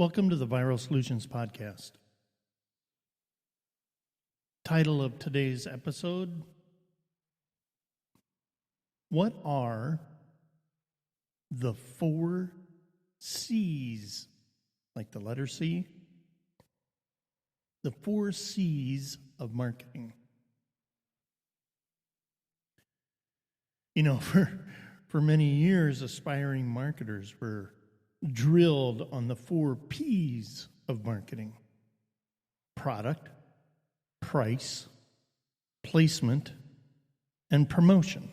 Welcome to the Viral Solutions Podcast. Title of today's episode: What are the 4 C's? Like the letter C? The 4 C's of marketing. You know, for many years, aspiring marketers were drilled on the 4 P's of marketing: product, price, placement, and promotion.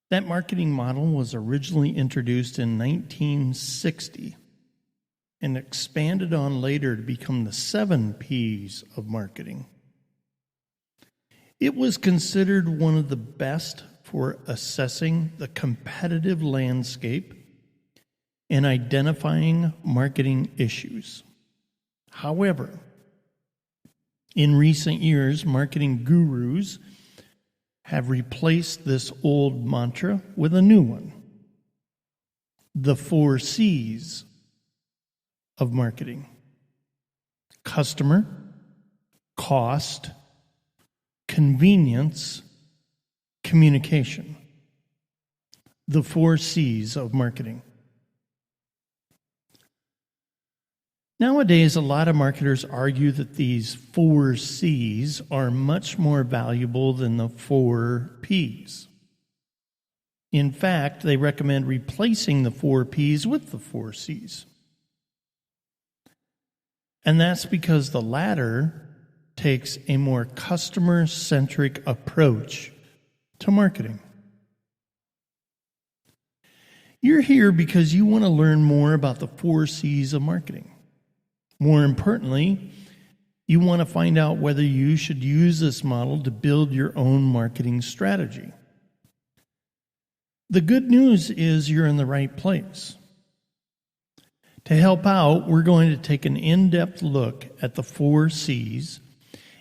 That marketing model was originally introduced in 1960 and expanded on later to become the 7 P's of marketing. It was considered one of the best for assessing the competitive landscape and identifying marketing issues. However, in recent years, marketing gurus have replaced this old mantra with a new one: the 4 C's of marketing: customer, cost, convenience, communication. The 4 C's of marketing. Nowadays, a lot of marketers argue that these 4 C's are much more valuable than the 4 P's. In fact, they recommend replacing the 4 P's with the 4 C's. And that's because the latter takes a more customer-centric approach to marketing. You're here because you want to learn more about the 4 C's of marketing. More importantly, you want to find out whether you should use this model to build your own marketing strategy. The good news is you're in the right place. To help out, we're going to take an in-depth look at the 4 C's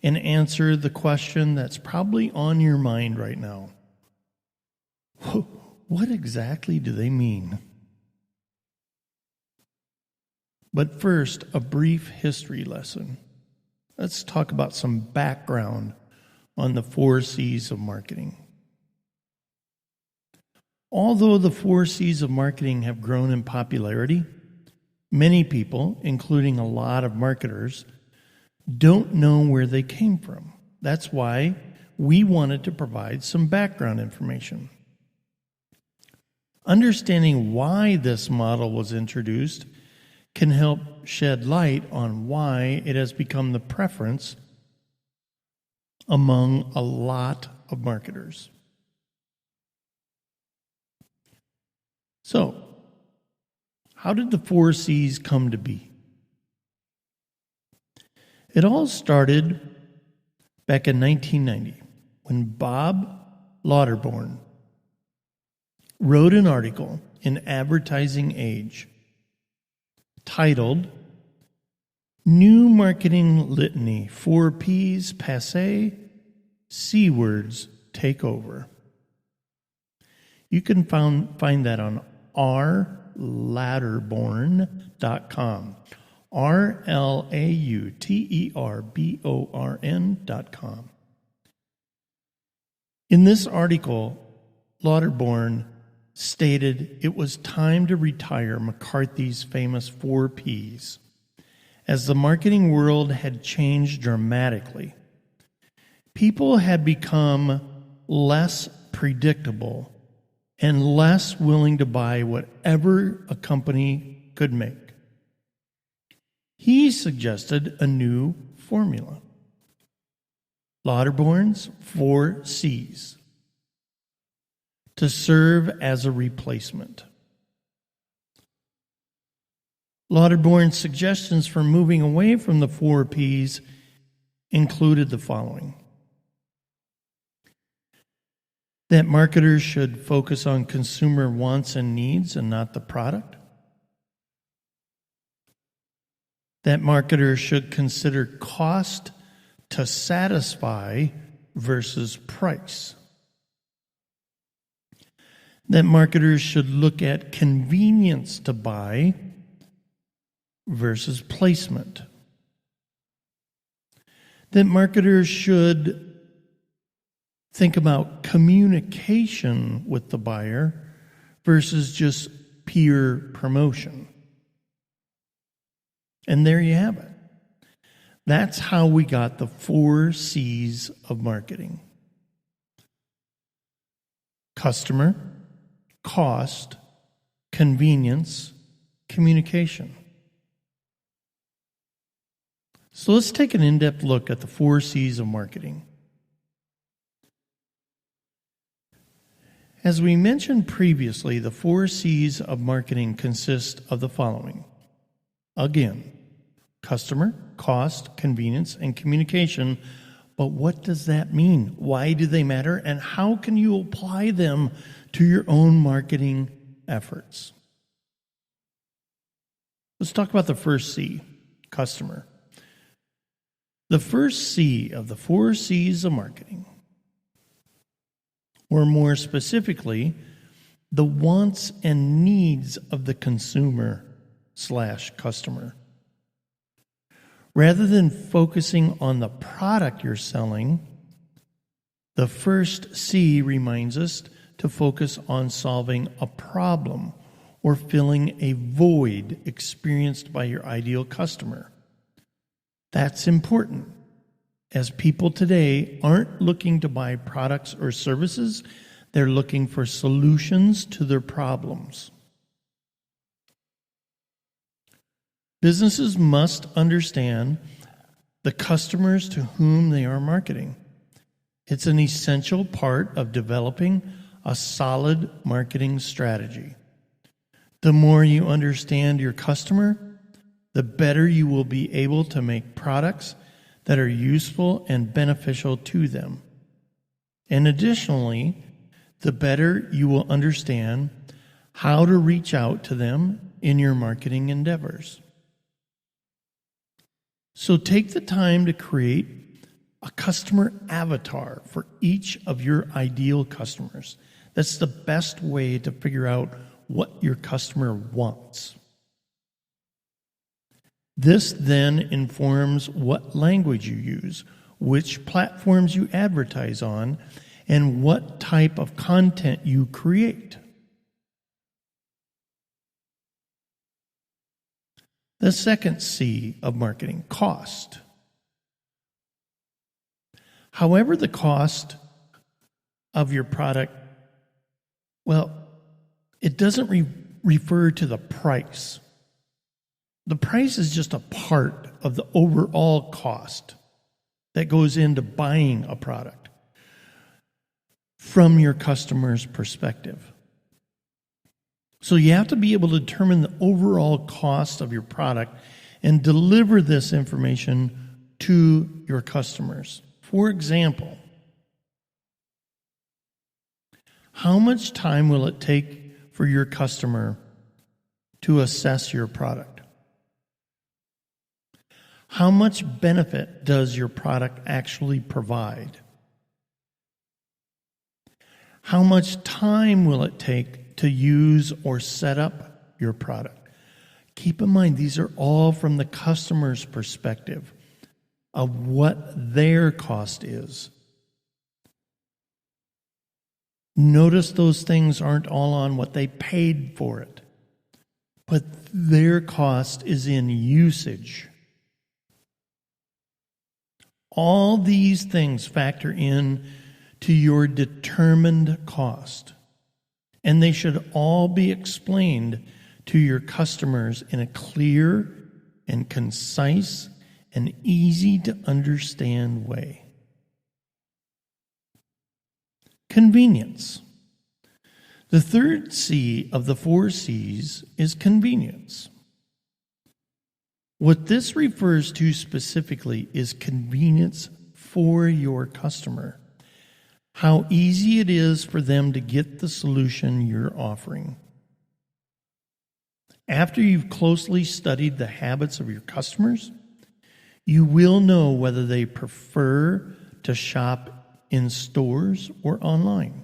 and answer the question that's probably on your mind right now. What exactly do they mean? But first, a brief history lesson. Let's talk about some background on the 4 C's of marketing. Although the 4 C's of marketing have grown in popularity, many people, including a lot of marketers, don't know where they came from. That's why we wanted to provide some background information. Understanding why this model was introduced can help shed light on why it has become the preference among a lot of marketers. So, how did the 4 C's come to be? It all started back in 1990 when Bob Lauterborn wrote an article in Advertising Age titled New Marketing Litany, 4 P's Passé, C Words Take Over. You can find that on rlauterborn.com. rlauterborn.com. In this article, Lauterborn stated it was time to retire McCarthy's famous 4 P's, as the marketing world had changed dramatically. People had become less predictable and less willing to buy whatever a company could make. He suggested a new formula: Lauterborn's 4 C's, to serve as a replacement. Lauterborn's suggestions for moving away from the 4 P's included the following: that marketers should focus on consumer wants and needs and not the product; that marketers should consider cost to satisfy versus price; that marketers should look at convenience to buy versus placement, that marketers should think about communication with the buyer versus just peer promotion. And there you have it. That's how we got the 4 C's of marketing: customer, cost, convenience, communication. So let's take an in-depth look at the 4 C's of marketing. As we mentioned previously, the 4 C's of marketing consist of the following. Again, customer, cost, convenience, and communication. But what does that mean? Why do they matter? And how can you apply them to your own marketing efforts? Let's talk about the first C, customer. The first C of the 4 C's of marketing, or more specifically, the wants and needs of the consumer/customer. Rather than focusing on the product you're selling, the first C reminds us to focus on solving a problem or filling a void experienced by your ideal customer. That's important, as people today aren't looking to buy products or services, they're looking for solutions to their problems. Businesses must understand the customers to whom they are marketing. It's an essential part of developing a solid marketing strategy. The more you understand your customer, the better you will be able to make products that are useful and beneficial to them. And additionally, the better you will understand how to reach out to them in your marketing endeavors. So take the time to create a customer avatar for each of your ideal customers. That's the best way to figure out what your customer wants. This then informs what language you use, which platforms you advertise on, and what type of content you create. The second C of marketing, cost. However, the cost of your product, it doesn't refer to the price. The price is just a part of the overall cost that goes into buying a product from your customer's perspective. So you have to be able to determine the overall cost of your product and deliver this information to your customers. For example, how much time will it take for your customer to assess your product? How much benefit does your product actually provide? How much time will it take to use or set up your product? Keep in mind, these are all from the customer's perspective of what their cost is. Notice those things aren't all on what they paid for it, but their cost is in usage. All these things factor in to your determined cost, and they should all be explained to your customers in a clear and concise and easy to understand way. Convenience. The third C of the 4 C's is convenience. What this refers to specifically is convenience for your customer. How easy it is for them to get the solution you're offering. After you've closely studied the habits of your customers, you will know whether they prefer to shop in stores or online.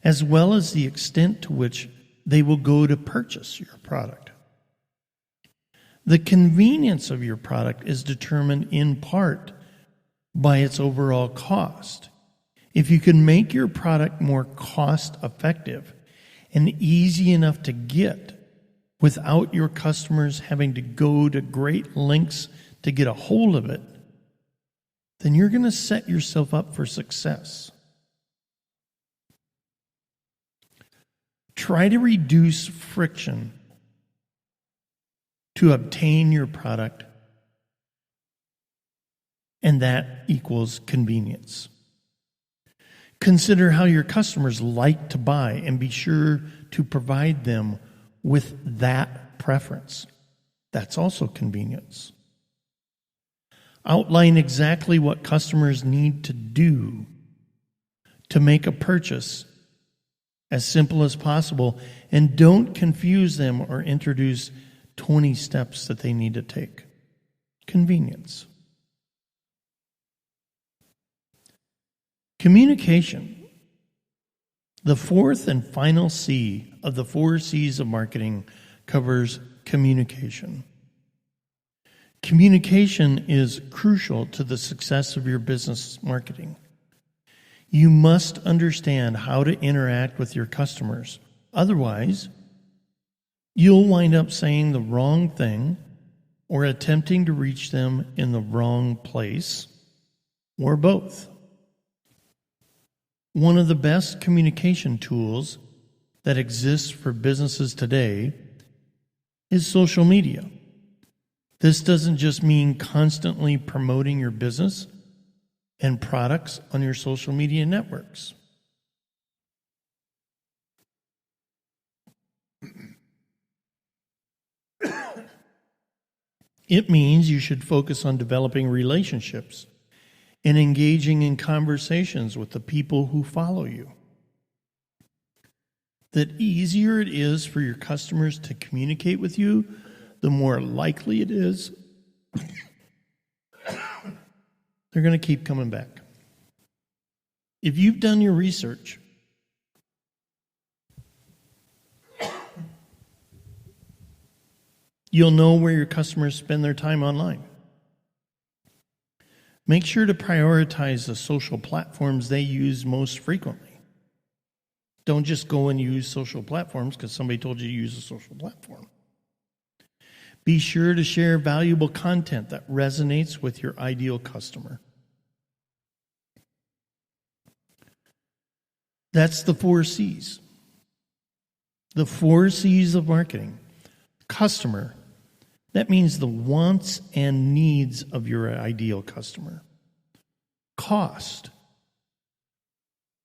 as well as the extent to which they will go to purchase your product. The convenience of your product is determined in part by its overall cost. If you can make your product more cost effective and easy enough to get without your customers having to go to great lengths to get a hold of it, then you're going to set yourself up for success. Try to reduce friction to obtain your product, and that equals convenience. Consider how your customers like to buy and be sure to provide them with that preference. That's also convenience. Outline exactly what customers need to do to make a purchase as simple as possible, and don't confuse them or introduce 20 steps that they need to take. Convenience. Communication. The fourth and final C of the 4 C's of marketing covers communication. Communication is crucial to the success of your business marketing. You must understand how to interact with your customers. Otherwise, you'll wind up saying the wrong thing or attempting to reach them in the wrong place, or both. One of the best communication tools that exists for businesses today is social media. This doesn't just mean constantly promoting your business and products on your social media networks. It means you should focus on developing relationships and engaging in conversations with the people who follow you. The easier it is for your customers to communicate with you, the more likely it is they're going to keep coming back. If you've done your research, you'll know where your customers spend their time online. Make sure to prioritize the social platforms they use most frequently. Don't just go and use social platforms because somebody told you to use a social platform. Be sure to share valuable content that resonates with your ideal customer. That's the 4 C's. The 4 C's of marketing. Customer. That means the wants and needs of your ideal customer. Cost.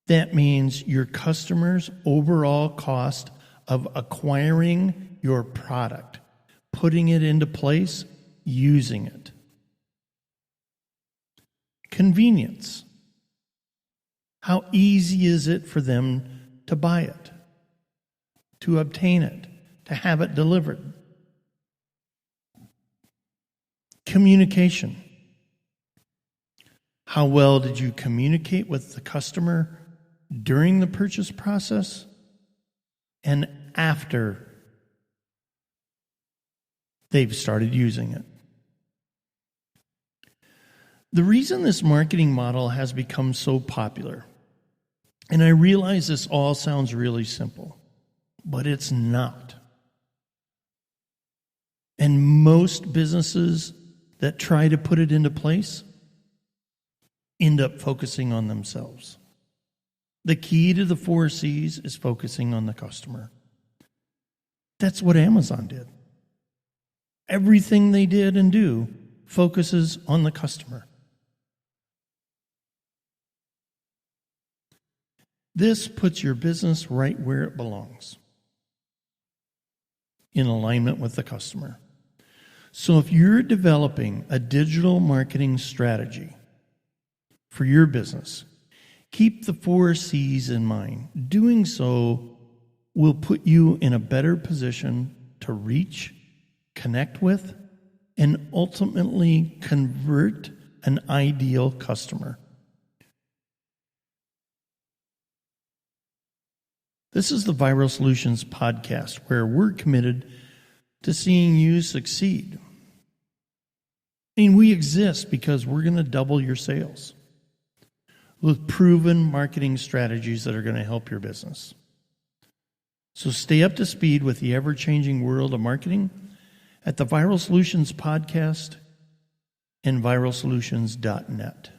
That means your customer's overall cost of acquiring your product, putting it into place, using it. Convenience. How easy is it for them to buy it, to obtain it, to have it delivered? Communication. How well did you communicate with the customer during the purchase process and after they've started using it? The reason this marketing model has become so popular, and I realize this all sounds really simple, but it's not. And most businesses that try to put it into place end up focusing on themselves. The key to the 4 C's is focusing on the customer. That's what Amazon did. Everything they did and do focuses on the customer. This puts your business right where it belongs, in alignment with the customer. So if you're developing a digital marketing strategy for your business, keep the 4 C's in mind. Doing so will put you in a better position to reach, connect with, and ultimately convert an ideal customer. This is the Viral Solutions podcast, where we're committed to seeing you succeed. I mean, we exist because we're going to double your sales with proven marketing strategies that are going to help your business. So stay up to speed with the ever-changing world of marketing at the Viral Solutions podcast and viralsolutions.net.